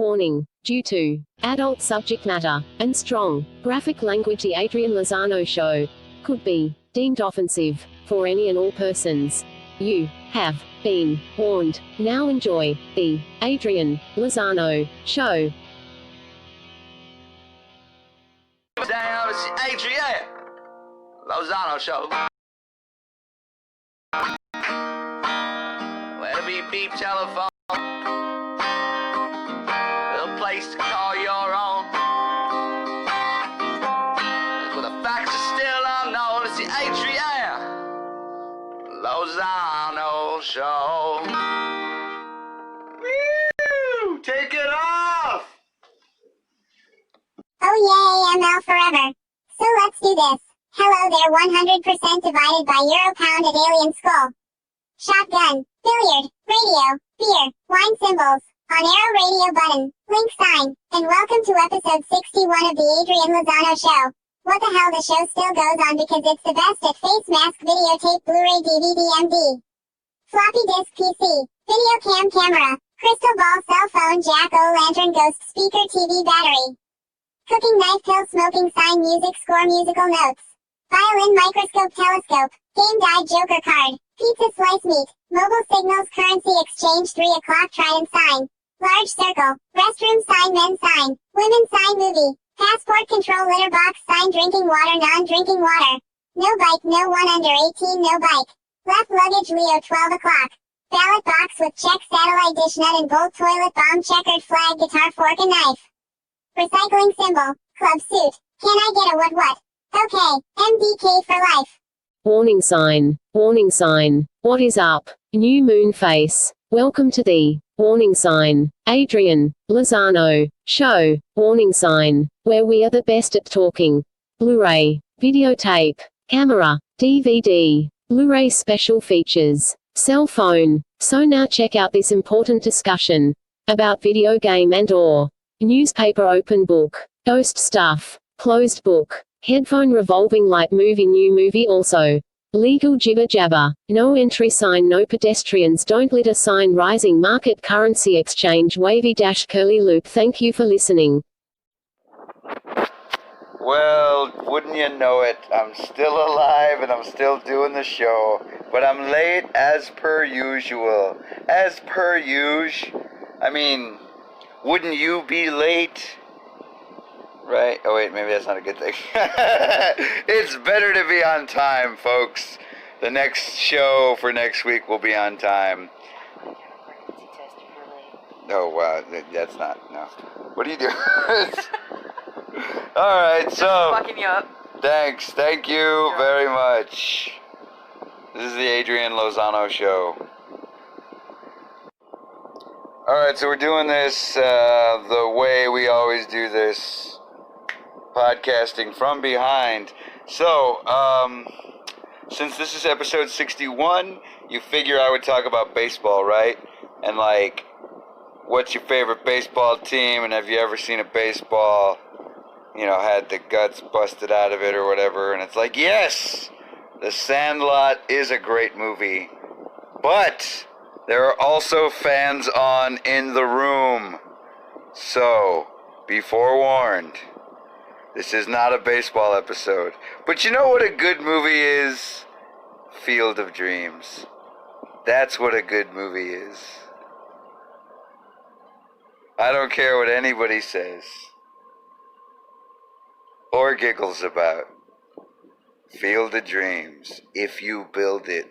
Warning. Due to adult subject matter and strong graphic language, the Adrian Lozano Show could be deemed offensive for any and all persons. You have been warned. Now enjoy the Adrian Lozano Show. Down, it's the Adrian Lozano Show. Well, beep beep telephone. Little place to call your own. But the facts are still unknown. It's the Adrian Lozano Show. Woo! Take it off! Oh yay, ML forever. So let's do this. Hello there, 100% divided by Euro pound at alien skull. Shotgun, billiard, radio, beer, wine symbols, on arrow radio button, link sign, and welcome to episode 61 of the Adrian Lozano Show. What the hell, the show still goes on because it's the best at face mask, videotape, Blu-ray, DVD, MD. Floppy disk PC, video camera, crystal ball, cell phone, jack, o-lantern, ghost, speaker, TV, battery. Cooking knife, pill, smoking sign, music, score, musical notes. Violin, microscope, telescope, game guide, joker card, pizza slice meat, mobile signals, currency exchange, 3 o'clock, trident sign. Large circle, restroom sign, men's sign, women's sign, movie, passport control, litter box sign, drinking water, non-drinking water. No bike, no one under 18, no bike. Left luggage, Leo, 12 o'clock. Ballot box with check, satellite dish, nut and bolt, toilet, bomb, checkered flag, guitar, fork and knife. Recycling symbol, club suit, can I get a what? Okay, MDK for life. Warning sign. Warning sign. What is up? New moon face. Welcome to the warning sign. Adrian Lozano Show. Warning sign. Where we are the best at talking. Blu-ray, videotape, camera, DVD, Blu-ray special features, cell phone. So now check out this important discussion about video game and/or newspaper, open book, ghost stuff, closed book, headphone, revolving light, movie, new movie, also legal jibber jabber, no entry sign, no pedestrians, don't litter sign, rising market, currency exchange, wavy dash, curly loop. Thank you for listening. Well, wouldn't you know it, I'm still alive and I'm still doing the show, but I'm late as per usual. As per usual. I mean, wouldn't you be late? Right? Oh wait, maybe that's not a good thing. It's better to be on time, folks. The next show for next week will be on time. Oh wow, that's not, no. What are you doing? Alright, so Fucking you up. thanks, thank you very much. This is the Adrian Lozano Show. Alright, so we're doing this the way we always do this, podcasting from behind. So, since this is episode 61, you figure I would talk about baseball, right? And like, what's your favorite baseball team, and have you ever seen a baseball, had the guts busted out of it or whatever? And it's like, yes, The Sandlot is a great movie, but there are also fans on in the room. So, be forewarned. This is not a baseball episode. But you know what a good movie is? Field of Dreams. That's what a good movie is. I don't care what anybody says or giggles about. Field of Dreams. If you build it,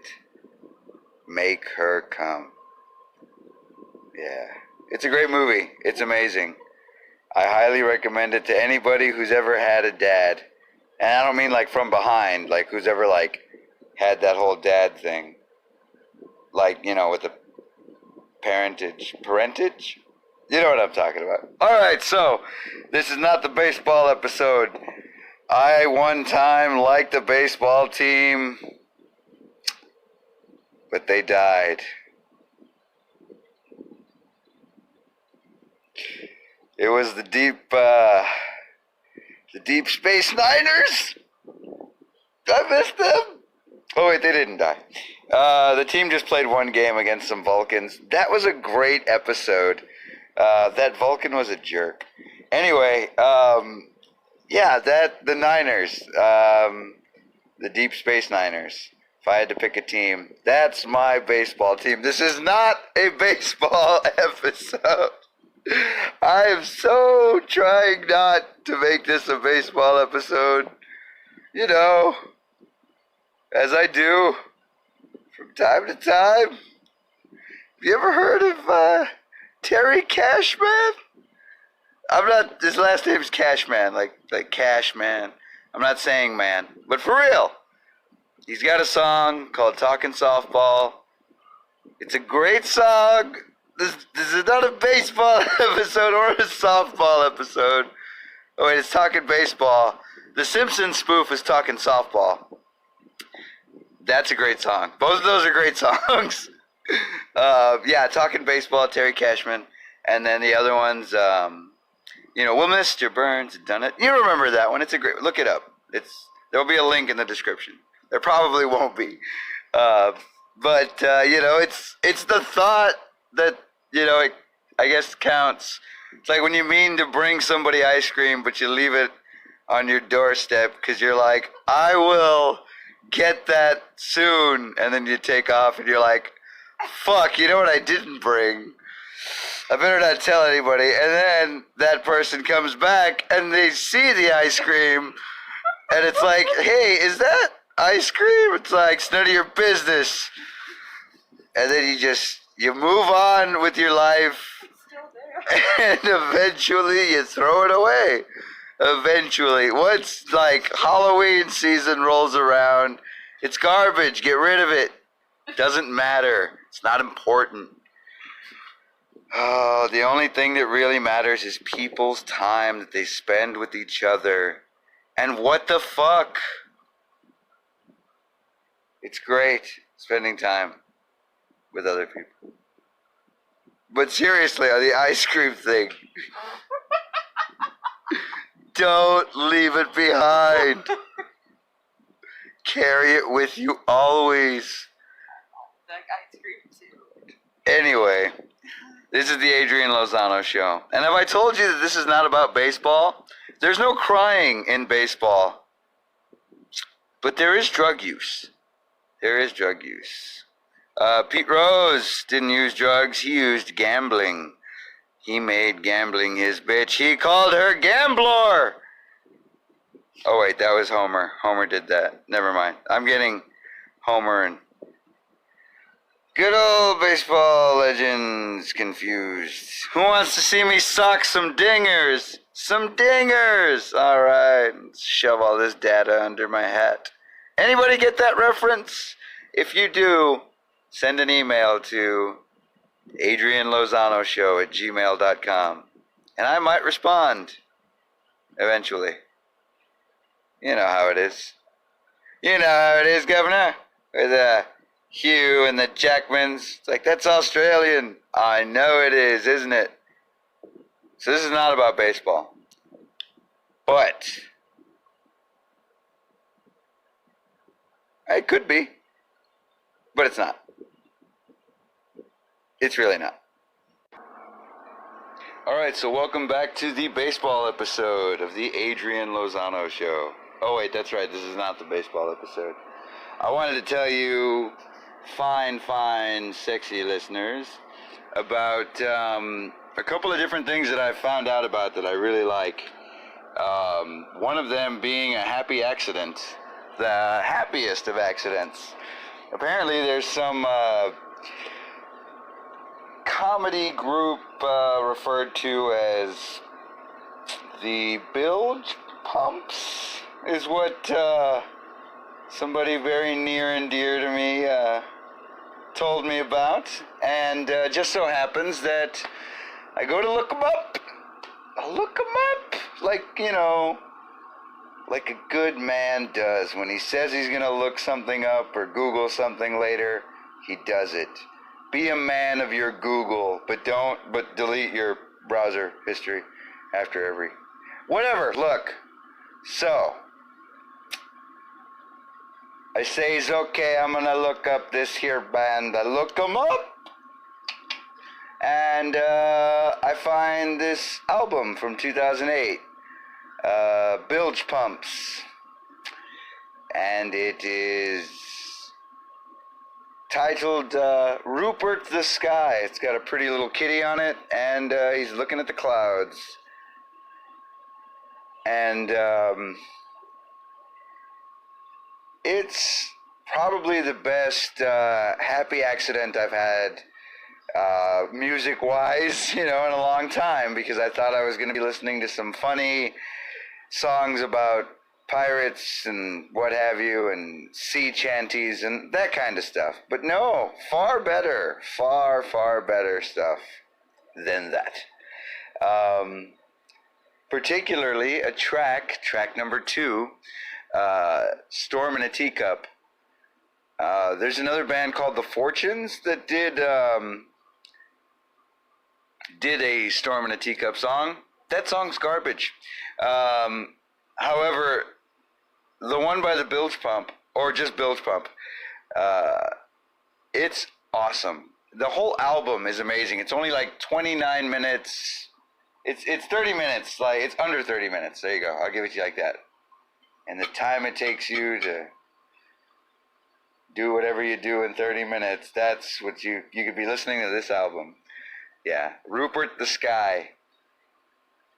make her come. Yeah. It's a great movie. It's amazing. I highly recommend it to anybody who's ever had a dad. And I don't mean like from behind, like who's ever like had that whole dad thing. Like, with the parentage? You know what I'm talking about. Alright, so this is not the baseball episode. I one time liked a baseball team, but they died. It was the Deep Space Niners. I missed them. Oh wait, they didn't die. The team just played one game against some Vulcans. That was a great episode. That Vulcan was a jerk. Anyway, yeah, the Niners, the Deep Space Niners. If I had to pick a team, that's my baseball team. This is not a baseball episode. I am so trying not to make this a baseball episode. You know, as I do from time to time. Have you ever heard of Terry Cashman? His last name's Cashman, like Cashman. I'm not saying man, but for real. He's got a song called Talkin' Softball. It's a great song. This is not a baseball episode or a softball episode. Oh wait, it's Talkin' Baseball. The Simpsons spoof is Talkin' Softball. That's a great song. Both of those are great songs. Yeah, Talkin' Baseball, Terry Cashman. And then the other one's, Will Mr. Burns have done it? You remember that one. It's a great, look it up. There'll be a link in the description. There probably won't be. But it's the thought that, I guess counts. It's like when you mean to bring somebody ice cream, but you leave it on your doorstep because you're like, I will get that soon. And then you take off and you're like, fuck, you know what I didn't bring? I better not tell anybody. And then that person comes back and they see the ice cream. And it's like, hey, is that ice cream? It's like, it's none of your business. And then you move on with your life. And eventually you throw it away. Eventually. Once, like, Halloween season rolls around, it's garbage. Get rid of it. Doesn't matter. It's not important. Oh, the only thing that really matters is people's time that they spend with each other. And what the fuck? It's great spending time with other people. But seriously, on the ice cream thing, don't leave it behind. Carry it with you always. Like ice cream too. Anyway, this is the Adrian Lozano Show. And have I told you that this is not about baseball? There's no crying in baseball. But there is drug use. There is drug use. Pete Rose didn't use drugs. He used gambling. He made gambling his bitch. He called her Gambler. Oh, wait, that was Homer. Homer did that. Never mind. I'm getting Homer and good old baseball legends confused. Who wants to see me sock some dingers? Some dingers! All right, let's shove all this data under my hat. Anybody get that reference? If you do, send an email to adrianlozanoshow@gmail.com. And I might respond eventually. You know how it is. You know how it is, Governor. With Hugh and the Jackmans. It's like, that's Australian. I know it is, isn't it? So this is not about baseball. But it could be. But it's not. It's really not. Alright, so welcome back to the baseball episode of the Adrian Lozano Show. Oh wait, that's right, this is not the baseball episode. I wanted to tell you, fine, sexy listeners, about a couple of different things that I found out about that I really like. One of them being a happy accident. The happiest of accidents. Apparently there's some comedy group referred to as the Bilge Pumps is what somebody very near and dear to me told me about. And just so happens that I go to look them up. I look them up like, like a good man does. When he says he's going to look something up or Google something later, he does it. Be a man of your Google, but delete your browser history after every... Whatever, look. So, I says, okay, I'm going to look up this here band. I look them up. And I find this album from 2008, Bilge Pumps, and it is titled Rupert the Sky. It's got a pretty little kitty on it, and he's looking at the clouds. And it's probably the best happy accident I've had music-wise, in a long time, because I thought I was going to be listening to some funny songs about pirates and what have you, and sea chanties and that kind of stuff. But no, far better stuff than that. Particularly a track number 2, Storm in a Teacup. There's another band called The Fortunes that did a Storm in a Teacup song. That song's garbage. However, the one by the Bilge Pump, or just Bilge Pump, it's awesome. The whole album is amazing. It's only like 29 minutes. It's 30 minutes. Like, it's under 30 minutes. There you go. I'll give it to you like that. And the time it takes you to do whatever you do in 30 minutes, that's what you could be listening to this album. Yeah. Rupert the Sky,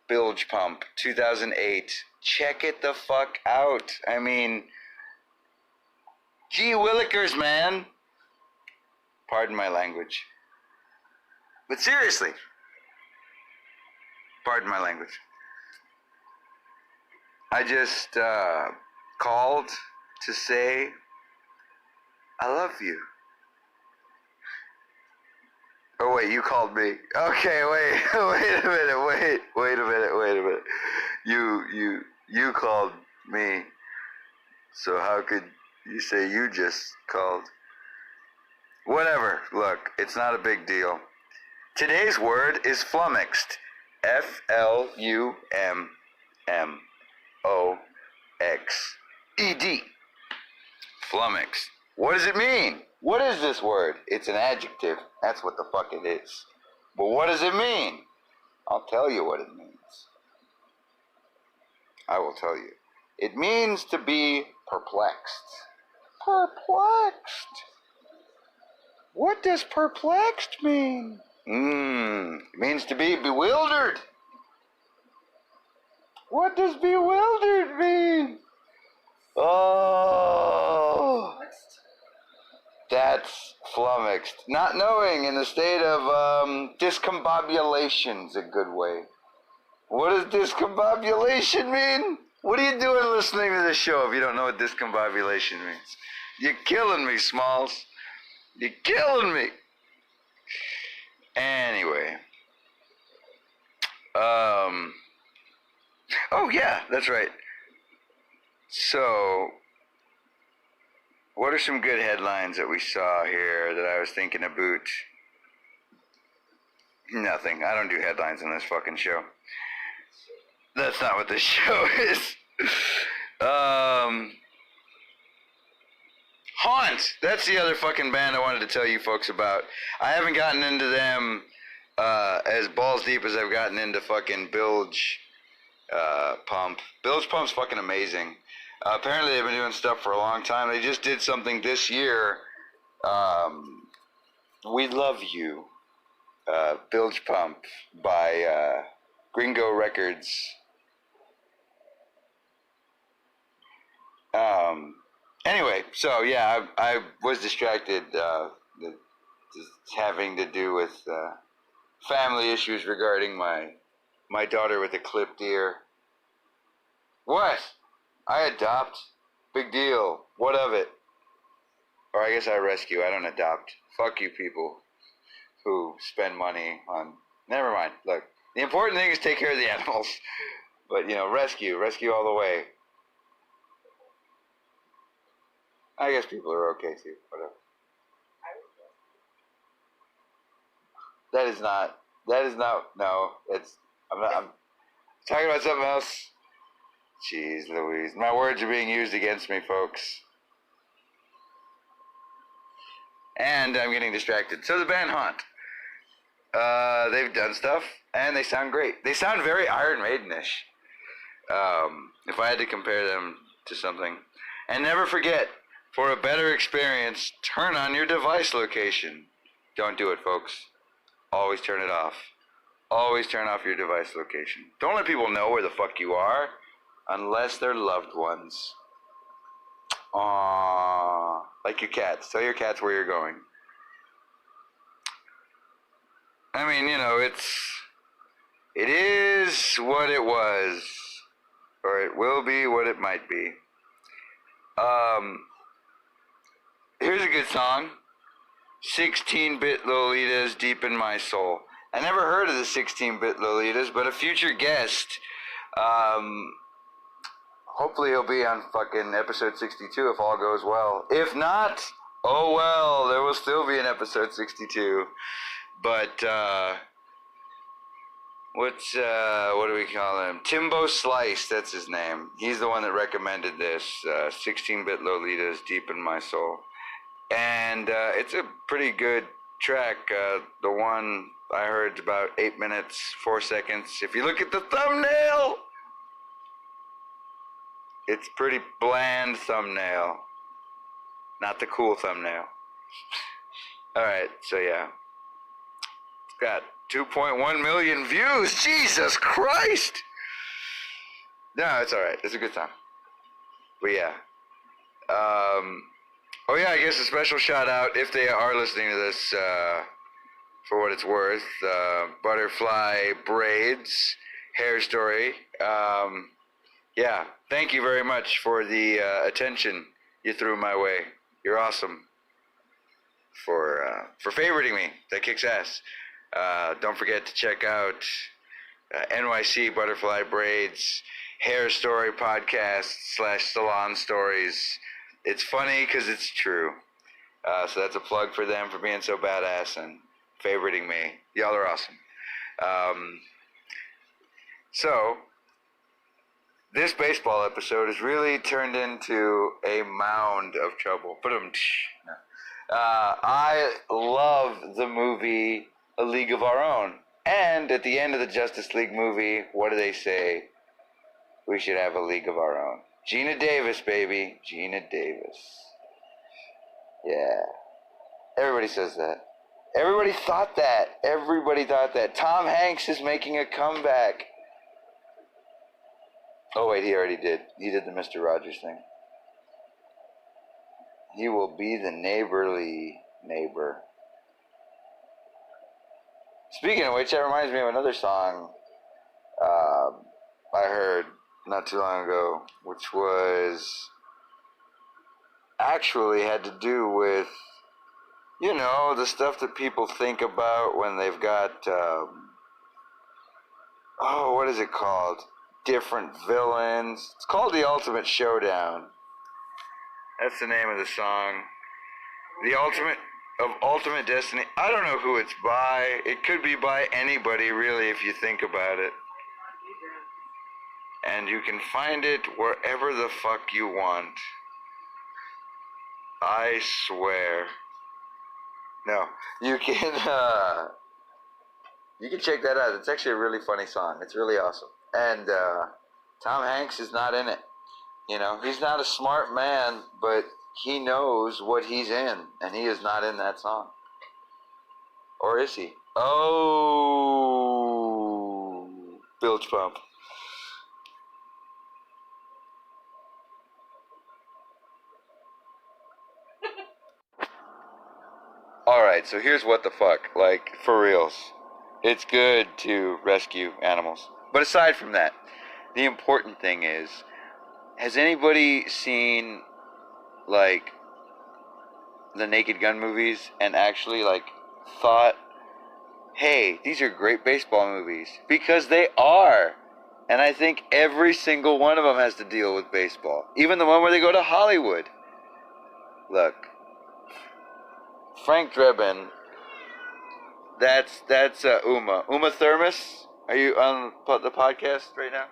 Bilge Pump, 2008. Check it the fuck out. I mean, gee willikers, man. Pardon my language. But seriously, pardon my language. I just called to say I love you. Oh wait, you called me. Okay, wait a minute. You called me. So how could you say you just called? Whatever. Look, it's not a big deal. Today's word is flummoxed. F-L-U-M-M-O-X-E-D. Flummoxed. What does it mean? What is this word? It's an adjective. That's what the fuck it is. But what does it mean? I'll tell you what it means. I will tell you. It means to be perplexed. Perplexed. What does perplexed mean? It means to be bewildered. What does bewildered mean? Oh, that's flummoxed. Not knowing, in the state of discombobulation's a good way. What does discombobulation mean? What are you doing listening to this show if you don't know what discombobulation means? You're killing me, Smalls. You're killing me. Anyway. Oh, yeah, that's right. So, what are some good headlines that we saw here that I was thinking about? Nothing. I don't do headlines on this fucking show. That's not what this show is. Haunt! That's the other fucking band I wanted to tell you folks about. I haven't gotten into them as balls deep as I've gotten into fucking Bilge Pump. Bilge Pump's fucking amazing. Apparently they've been doing stuff for a long time. They just did something this year. We Love You. Bilge Pump by Gringo Records. Anyway, so yeah, I was distracted, just having to do with family issues regarding my daughter with a clipped ear. What? I adopt? Big deal. What of it? Or I guess I rescue. I don't adopt. Fuck you people who spend money on... Never mind. Look, the important thing is take care of the animals. But, rescue all the way. I guess people are okay too. Whatever. That is not. No, I'm talking about something else. Jeez Louise. My words are being used against me, folks. And I'm getting distracted. So the band Haunt. They've done stuff, and they sound great. They sound very Iron Maiden-ish. If I had to compare them to something. And never forget, for a better experience, turn on your device location. Don't do it, folks. Always turn it off. Always turn off your device location. Don't let people know where the fuck you are, unless they're loved ones. Aww. Like your cats. Tell your cats where you're going. I mean, you know, it is what it was, or it will be what it might be. Here's a good song. 16-bit Lolitas Deep in My Soul. I never heard of the 16-bit Lolitas, but a future guest, hopefully he'll be on fucking episode 62 if all goes well. If not, oh well, there will still be an episode 62. But, what do we call him? Timbo Slice, that's his name. He's the one that recommended this, 16-bit Lolitas Deep in My Soul. And it's a pretty good track. The one I heard is about 8 minutes, 4 seconds. If you look at the thumbnail, it's pretty bland thumbnail. Not the cool thumbnail. Alright, so yeah. It's got 2.1 million views. Jesus Christ! No, it's alright. It's a good song. But yeah. Oh yeah, I guess a special shout out, if they are listening to this, for what it's worth, Butterfly Braids, Hair Story. Yeah, thank you very much for the attention you threw my way. You're awesome for favoriting me. That kicks ass. Don't forget to check out NYC Butterfly Braids, Hair Story Podcast / Salon Stories. It's funny because it's true. So that's a plug for them for being so badass and favoriting me. Y'all are awesome. So, this baseball episode has really turned into a mound of trouble. I love the movie A League of Our Own. And at the end of the Justice League movie, what do they say? We should have a League of Our Own. Gina Davis, baby. Gina Davis. Yeah. Everybody says that. Everybody thought that. Everybody thought that. Tom Hanks is making a comeback. Oh, wait, he already did. He did the Mr. Rogers thing. He will be the neighborly neighbor. Speaking of which, that reminds me of another song I heard not too long ago, which was actually had to do with, you know, the stuff that people think about when they've got, what is it called? Different villains. It's called The Ultimate Showdown. That's the name of the song. The Ultimate Destiny. I don't know who it's by. It could be by anybody, really, if you think about it. And you can find it wherever the fuck you want. I swear. No, you can check that out. It's actually a really funny song. It's really awesome. And Tom Hanks is not in it. You know, he's not a smart man, but he knows what he's in, and he is not in that song. Or is he? Oh, bilge pump. Alright, so here's what the fuck. Like, for reals. It's good to rescue animals. But aside from that, the important thing is, has anybody seen, like, the Naked Gun movies and actually, like, thought, hey, these are great baseball movies? Because they are. And I think every single one of them has to deal with baseball. Even the one where they go to Hollywood. Look. Frank Drebin, that's Uma. Uma Thermos? Are you on the podcast right now?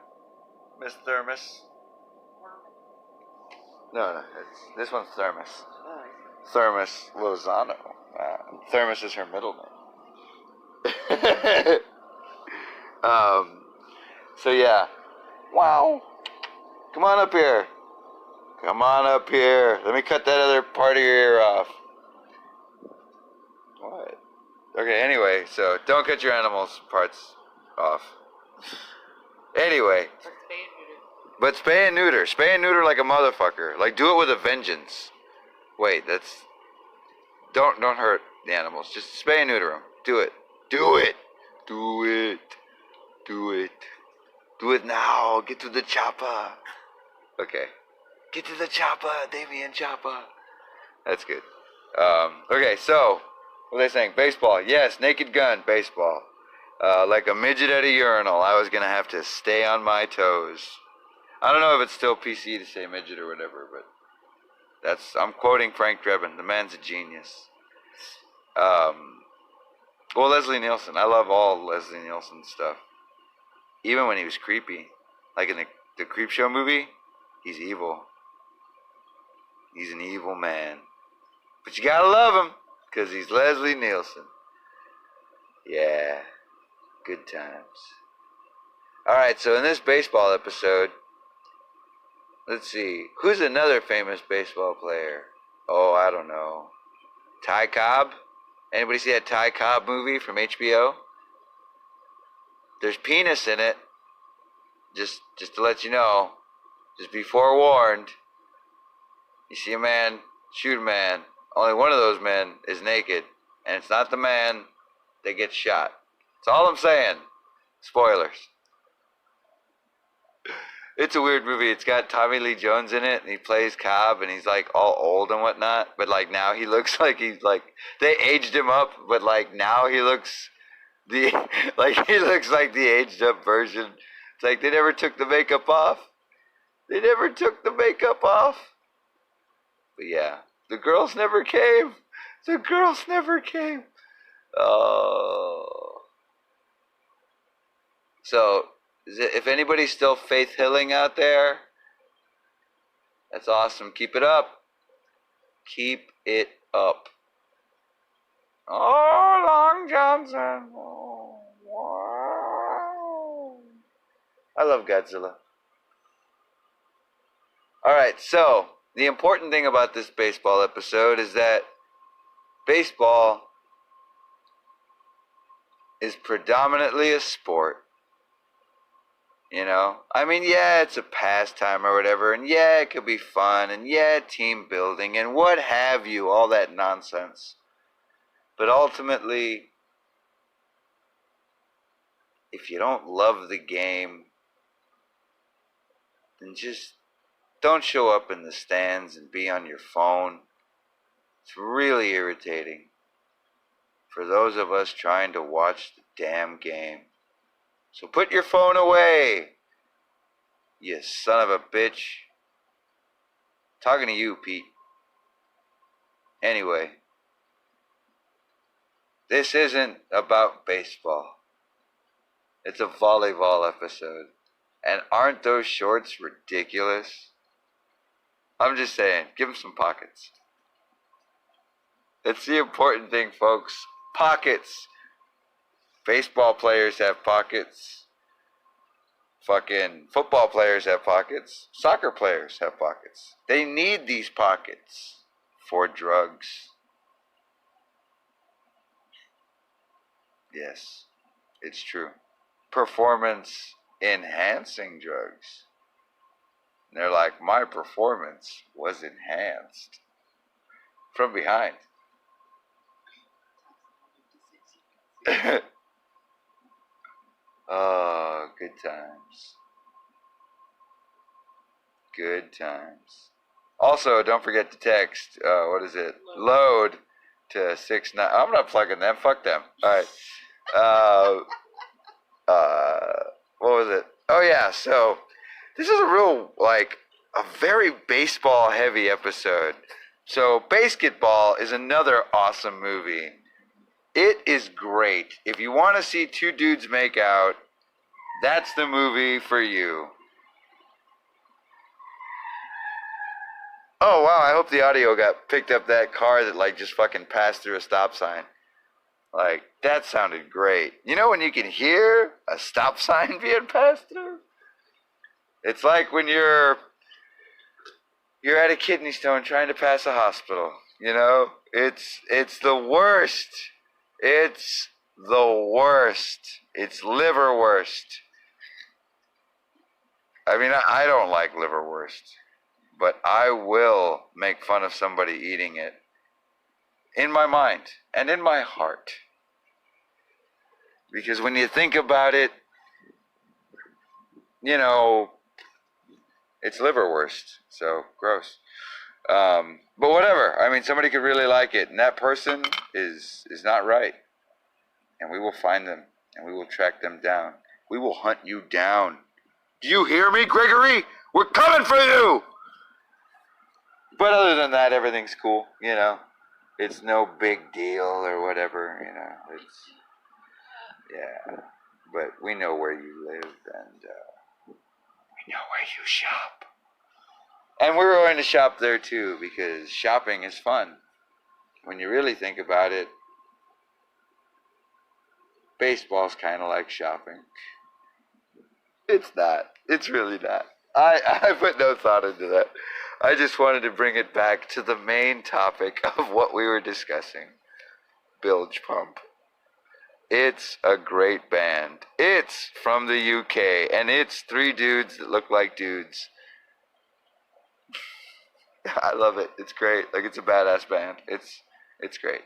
Miss Thermos? No, this one's Thermos. Thermos Lozano. Thermos is her middle name. So yeah. Wow. Come on up here. Come on up here. Let me cut that other part of your ear off. What? Okay, anyway, so don't cut your animals' parts off. Anyway. But spay and neuter. Spay and neuter like a motherfucker. Like, do it with a vengeance. Wait, that's... Don't hurt the animals. Just spay and neuter them. Do it. Do it. Do it. Do it. Do it now. Get to the chopper. Okay. Get to the chopper, Damien Chopper. That's good. Okay, so, what are they saying? Baseball. Yes, Naked Gun, baseball. Like a midget at a urinal, I was going to have to stay on my toes. I don't know if it's still PC to say midget or whatever, but I'm quoting Frank Drebin. The man's a genius. Well, Leslie Nielsen. I love all Leslie Nielsen stuff. Even when he was creepy. Like in the Creepshow movie, he's evil. He's an evil man. But you gotta love him, because he's Leslie Nielsen. Yeah. Good times. Alright, so in this baseball episode, let's see. Who's another famous baseball player? Oh, I don't know. Ty Cobb? Anybody see that Ty Cobb movie from HBO? There's penis in it. Just to let you know. Just be forewarned. You see a man, shoot a man. Only one of those men is naked. And it's not the man that gets shot. That's all I'm saying. Spoilers. It's a weird movie. It's got Tommy Lee Jones in it, and he plays Cobb, and he's like all old and whatnot. But like now he looks like he's like, they aged him up, but like now he looks he looks like the aged up version. It's like they never took the makeup off. They never took the makeup off. But yeah, the girls never came. The girls never came. Oh. So, if anybody's still faith hilling out there, that's awesome. Keep it up. Keep it up. Oh, Long Johnson. Oh, wow. I love Godzilla. Alright, so, the important thing about this baseball episode is that baseball is predominantly a sport. You know? I mean, yeah, it's a pastime or whatever, and yeah, it could be fun, and yeah, team building, and what have you, all that nonsense. But ultimately, if you don't love the game, then just don't show up in the stands and be on your phone. It's really irritating for those of us trying to watch the damn game. So put your phone away, you son of a bitch. Talking to you, Pete. Anyway, this isn't about baseball. It's a volleyball episode. And aren't those shorts ridiculous? I'm just saying, give them some pockets. That's the important thing, folks. Pockets. Baseball players have pockets. Fucking football players have pockets. Soccer players have pockets. They need these pockets for drugs. Yes, it's true. Performance enhancing drugs. And they're like, my performance was enhanced from behind. Oh, good times. Good times. Also, don't forget to text, what is it? Load to 69. I'm not plugging them. Fuck them. All right. What was it? Oh, yeah. So, this is a very baseball heavy episode. So, Basketball is another awesome movie. It is great. If you want to see two dudes make out, that's the movie for you. Oh, wow. I hope the audio picked up that car that, just fucking passed through a stop sign. Like, that sounded great. You know when you can hear a stop sign being passed through? It's like when you're at a kidney stone trying to pass a hospital. You know? It's the worst. It's the worst. It's liverwurst. I mean, I don't like liverwurst, but I will make fun of somebody eating it. In my mind and in my heart. Because when you think about it, you know, it's liverwurst. So, gross. But whatever. I mean, somebody could really like it. And that person is not right. And we will find them. And we will track them down. We will hunt you down. Do you hear me, Gregory? We're coming for you! But other than that, everything's cool, you know. It's no big deal or whatever, you know. It's, yeah. But we know where you live and we know where you shop. And we're going to shop there too because shopping is fun. When you really think about it, baseball's kind of like shopping. It's not. It's really not. I put no thought into that. I just wanted to bring it back to the main topic of what we were discussing. Bilge Pump. It's a great band. It's from the UK, and it's three dudes that look like dudes. I love it. It's great. Like, it's a badass band. It's great.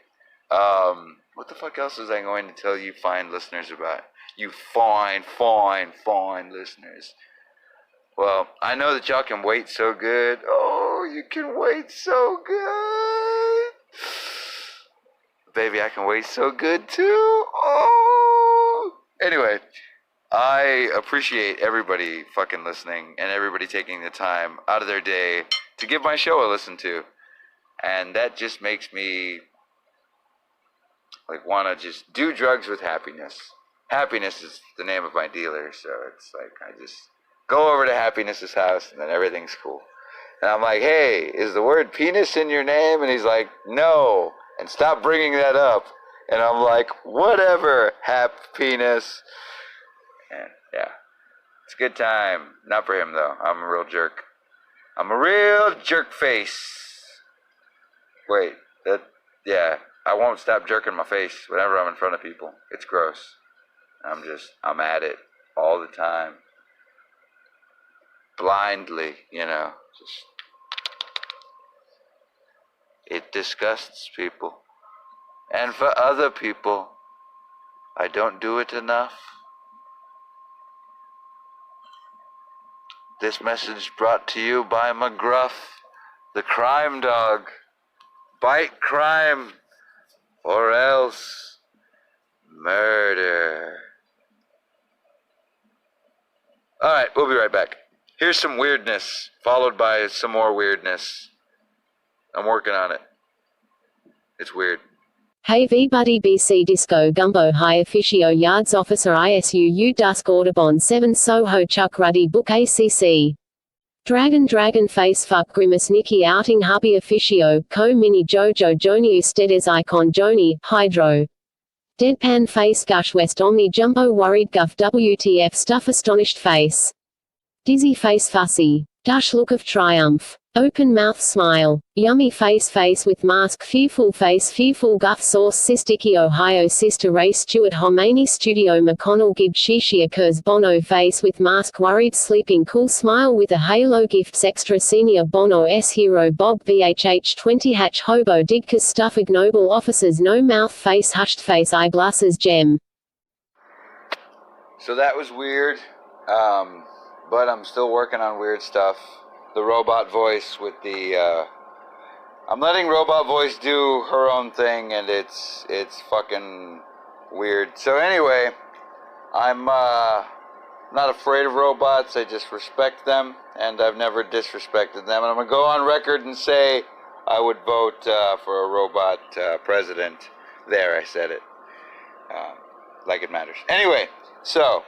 What the fuck else was I going to tell you fine listeners about? You fine listeners. Well, I know that y'all can wait so good. Oh, you can wait so good. Baby, I can wait so good too. Oh. Anyway, I appreciate everybody fucking listening and everybody taking the time out of their day to give my show a listen to. And that just makes me like want to just do drugs with happiness. Happiness is the name of my dealer, so it's like I just go over to Happiness's house and then everything's cool. And I'm like, hey, is the word penis in your name? And he's like, no, and stop bringing that up. And I'm like, whatever, penis. And yeah, it's a good time. Not for him though. I'm a real jerk. I'm a real jerk face. Wait, yeah, I won't stop jerking my face whenever I'm in front of people. It's gross. I'm at it all the time. Blindly, you know, just, it disgusts people. And for other people, I don't do it enough. This message brought to you by McGruff, the crime dog. Bite crime, or else murder. Alright, we'll be right back. Here's some weirdness, followed by some more weirdness. I'm working on it. It's weird. Hey V-Buddy BC Disco Gumbo High Officio Yards Officer ISUU Dusk Audubon 7 Soho Chuck Ruddy Book ACC. Dragon Face Fuck Grimace Nikki Outing Hubby Officio, Co Mini Jojo Joni Ustedes Icon Joni, Hydro. Deadpan Face Gush West Omni Jumbo Worried Guff WTF Stuff Astonished Face. Dizzy Face Fussy. Dush Look of Triumph. Open Mouth Smile. Yummy Face with Mask Fearful Face Fearful Guff Sauce Sisticky Ohio Sister Ray Stewart Homani Studio McConnell Gib Shishi Occurs Bono Face with Mask Worried Sleeping Cool Smile with a Halo Gifts Extra Senior Bono S Hero Bob VHH 20 Hatch Hobo Didkas Stuff Ignoble Officers No Mouth Face Hushed Face Eyeglasses Gem. So that was weird, but I'm still working on weird stuff. The robot voice with the, I'm letting robot voice do her own thing, and it's fucking weird. So anyway, I'm not afraid of robots. I just respect them, and I've never disrespected them. And I'm gonna go on record and say I would vote for a robot president. There, I said it. Like it matters. Anyway, so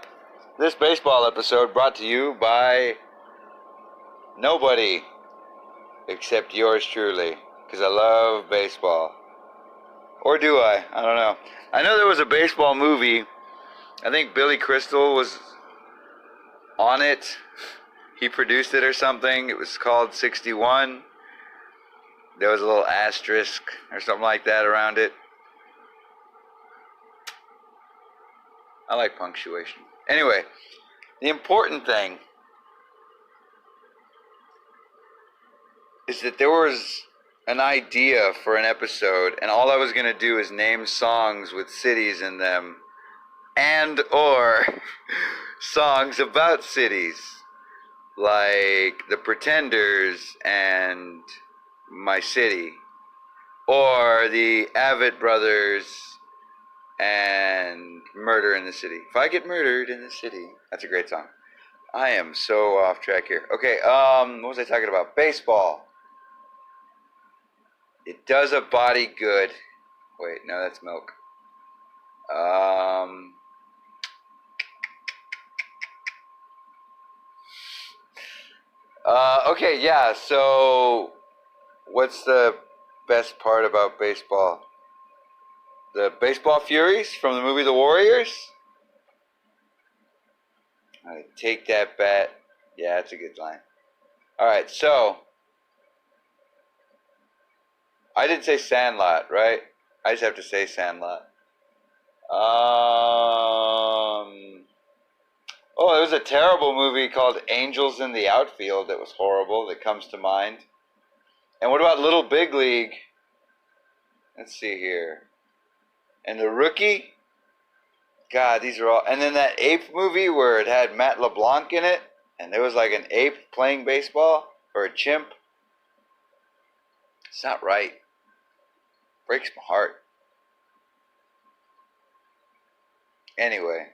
this baseball episode brought to you by nobody except yours truly, because I love baseball. Or do I? I don't know. I know there was a baseball movie. I think Billy Crystal was on it. He produced it or something. It was called 61. There was a little asterisk or something like that around it. I like punctuation. Anyway, the important thing is that there was an idea for an episode, and all I was going to do is name songs with cities in them, and or songs about cities, like The Pretenders and My City, or the Avett Brothers and Murder in the City. If I Get Murdered in the City. That's a great song. I am so off track here. Okay, what was I talking about? Baseball. It does a body good. Wait, no, that's milk. Okay, yeah, so what's the best part about baseball? The baseball furies from the movie The Warriors? I take that bat. Yeah, that's a good line. Alright, so I did say Sandlot, right? I just have to say Sandlot. Oh, there was a terrible movie called Angels in the Outfield that was horrible, that comes to mind. And what about Little Big League? Let's see here. And The Rookie? God, these are all... And then that ape movie where it had Matt LeBlanc in it, and there was like an ape playing baseball, or a chimp. It's not right. Breaks my heart. Anyway.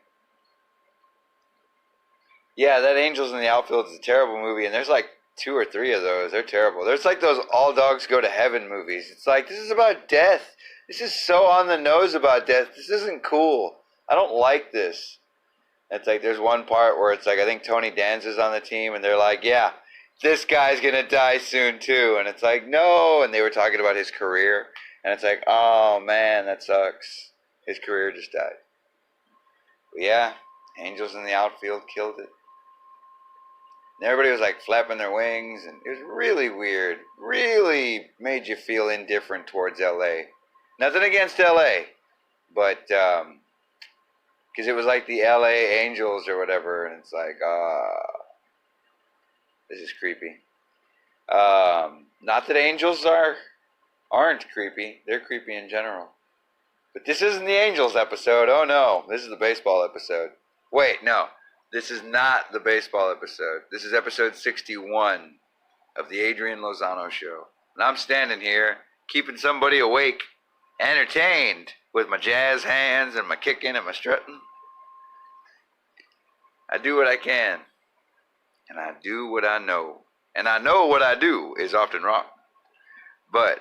Yeah, that Angels in the Outfield is a terrible movie, and there's like 2 or 3 of those. They're terrible. There's like those All Dogs Go to Heaven movies. It's like, this is about death. This is so on the nose about death. This isn't cool. I don't like this. It's like, there's one part where it's like, I think Tony Danza's on the team, and they're like, yeah, this guy's gonna die soon too. And it's like, no. And they were talking about his career, and it's like, oh man, that sucks. His career just died. But yeah, Angels in the Outfield killed it. And everybody was like flapping their wings, and it was really weird. Really made you feel indifferent towards LA. Nothing against LA, but because it was like the LA Angels or whatever, and it's like, this is creepy. Not that Angels aren't creepy. They're creepy in general. But this isn't the Angels episode. Oh no, this is the baseball episode. Wait, no. This is not the baseball episode. This is episode 61 of the Adrian Lozano Show. And I'm standing here, keeping somebody awake, entertained, with my jazz hands and my kicking and my strutting. I do what I can. And I do what I know. And I know what I do is often wrong. But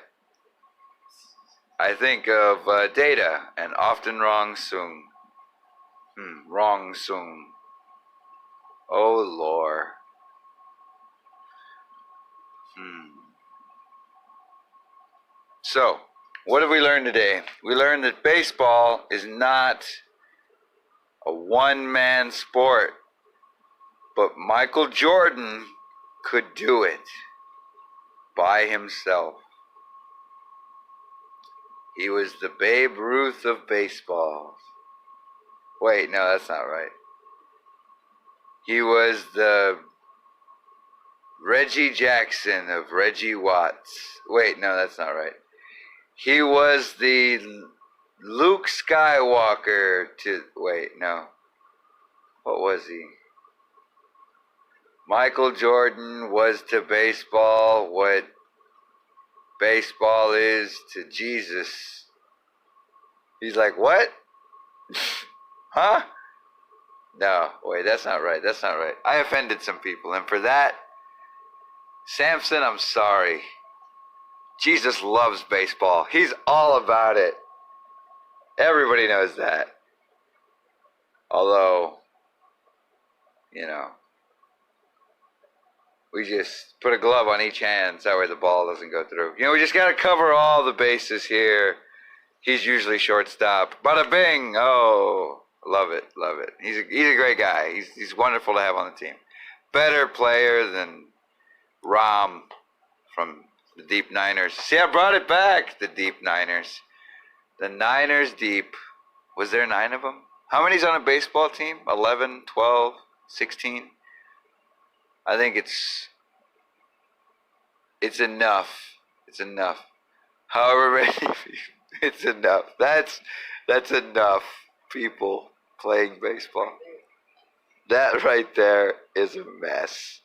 I think of data and often wrong soon. Wrong soon. Oh, Lord. So, what have we learned today? We learned that baseball is not a one-man sport, but Michael Jordan could do it by himself. He was the Babe Ruth of baseball. Wait, no, that's not right. He was the Reggie Jackson of Reggie Watts. Wait, no, that's not right. He was the Luke Skywalker to... Wait, no. What was he? Michael Jordan was to baseball what baseball is to Jesus. He's like, what? Huh? No, wait, that's not right. That's not right. I offended some people, and for that, Samson, I'm sorry. Jesus loves baseball. He's all about it. Everybody knows that. Although, you know, we just put a glove on each hand so that way the ball doesn't go through. You know, we just got to cover all the bases here. He's usually shortstop. Bada bing! Oh, love it, love it. He's a great guy. He's wonderful to have on the team. Better player than Rom from the Deep Niners. See, I brought it back, the Deep Niners. The Niners deep. Was there 9 of them? How many's on a baseball team? 11, 12, 16? I think it's enough. It's enough. However many, it's enough. That's enough people playing baseball. That right there is a mess.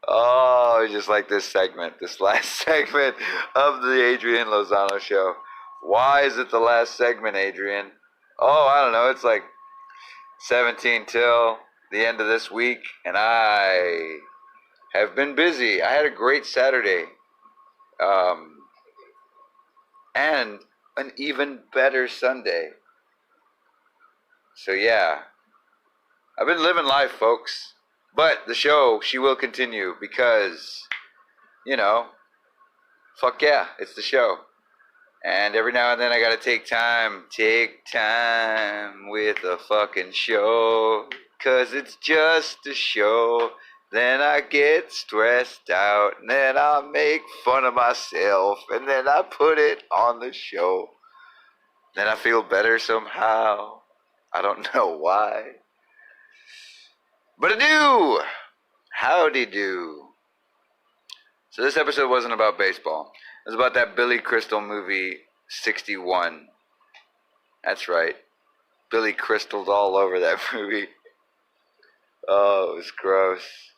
Oh, just like this segment, this last segment of the Adrian Lozano Show. Why is it the last segment, Adrian? Oh, I don't know. It's like 17 till the end of this week, and I have been busy. I had a great Saturday. And an even better Sunday. So yeah, I've been living life, folks. But the show, she will continue because, fuck yeah, it's the show. And every now and then I gotta take time with the fucking show. 'Cause it's just a show. Then I get stressed out, and then I make fun of myself, and then I put it on the show. Then I feel better somehow. I don't know why. But I do! Howdy do. So this episode wasn't about baseball. It was about that Billy Crystal movie, 61. That's right. Billy Crystal's all over that movie. Oh, it was gross.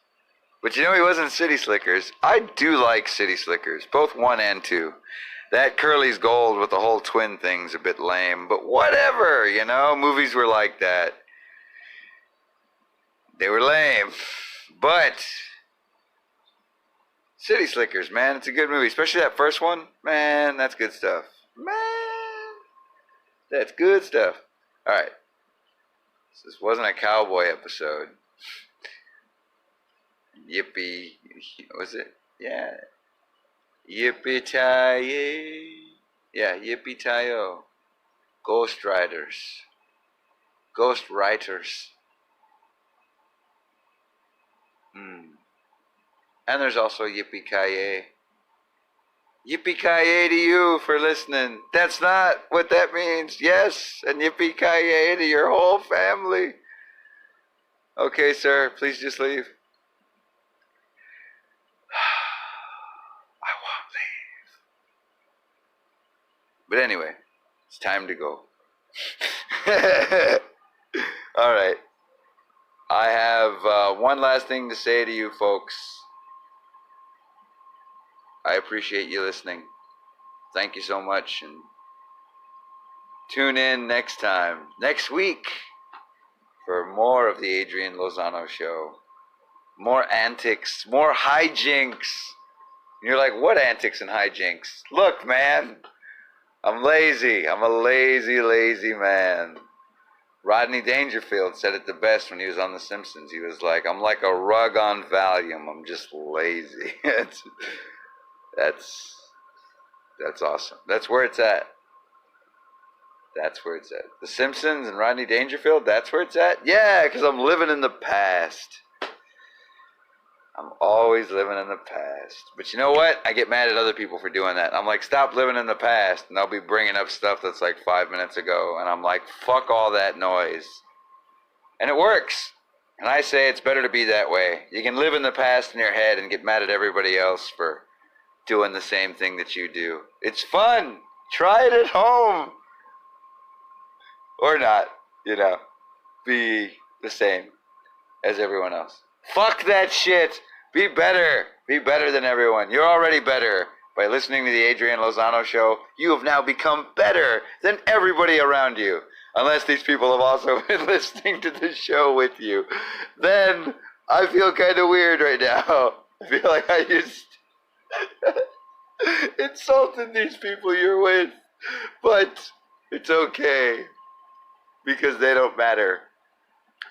But he was in City Slickers. I do like City Slickers, both 1 and 2. That Curly's Gold with the whole twin thing's a bit lame, but whatever, movies were like that. They were lame. But City Slickers, man, it's a good movie, especially that first one. Man, that's good stuff. Man, that's good stuff. All right. This wasn't a cowboy episode. Yippee, was it? Yeah. Yippee-tie-yay. Yeah, yippee-tie-o. Ghost Riders. Ghost Writers. And there's also Yippee-ki-yay. Yippee-ki-yay to you for listening. That's not what that means. Yes, and yippee-ki-yay to your whole family. Okay, sir, please just leave. I won't leave. But anyway, it's time to go. All right. I have one last thing to say to you folks. I appreciate you listening. Thank you so much. And tune in next week, for more of the Adrian Lozano Show. More antics, more hijinks. And you're like, what antics and hijinks? Look, man, I'm lazy. I'm a lazy, lazy man. Rodney Dangerfield said it the best when he was on The Simpsons. He was like, I'm like a rug on Valium. I'm just lazy. That's awesome. That's where it's at. That's where it's at. The Simpsons and Rodney Dangerfield, that's where it's at? Yeah, because I'm living in the past. I'm always living in the past. But you know what? I get mad at other people for doing that. I'm like, stop living in the past. And they'll be bringing up stuff that's like 5 minutes ago. And I'm like, fuck all that noise. And it works. And I say it's better to be that way. You can live in the past in your head and get mad at everybody else for doing the same thing that you do. It's fun. Try it at home. Or not, be the same as everyone else. Fuck that shit. Be better. Be better than everyone. You're already better. By listening to the Adrian Lozano Show, you have now become better than everybody around you. Unless these people have also been listening to the show with you. Then I feel kind of weird right now. I feel like I just insulted these people you're with. But it's okay. Because they don't matter.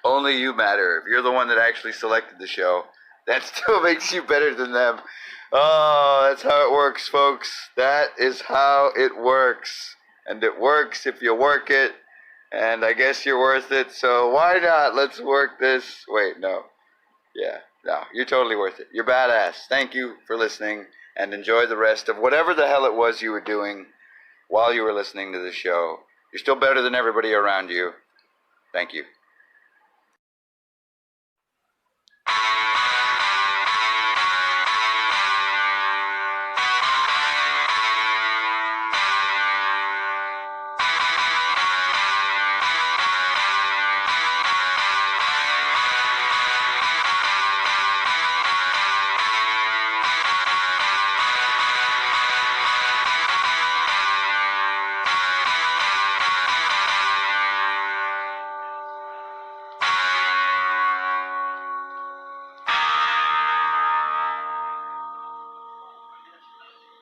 Only you matter. If you're the one that actually selected the show, that still makes you better than them. Oh, that's how it works, folks. That is how it works. and it works if you work it, and I guess you're worth it, so why not? Let's work this. Wait, no. Yeah, no, you're totally worth it. You're badass. Thank you for listening, and enjoy the rest of whatever the hell it was you were doing while you were listening to the show. You're still better than everybody around you. Thank you.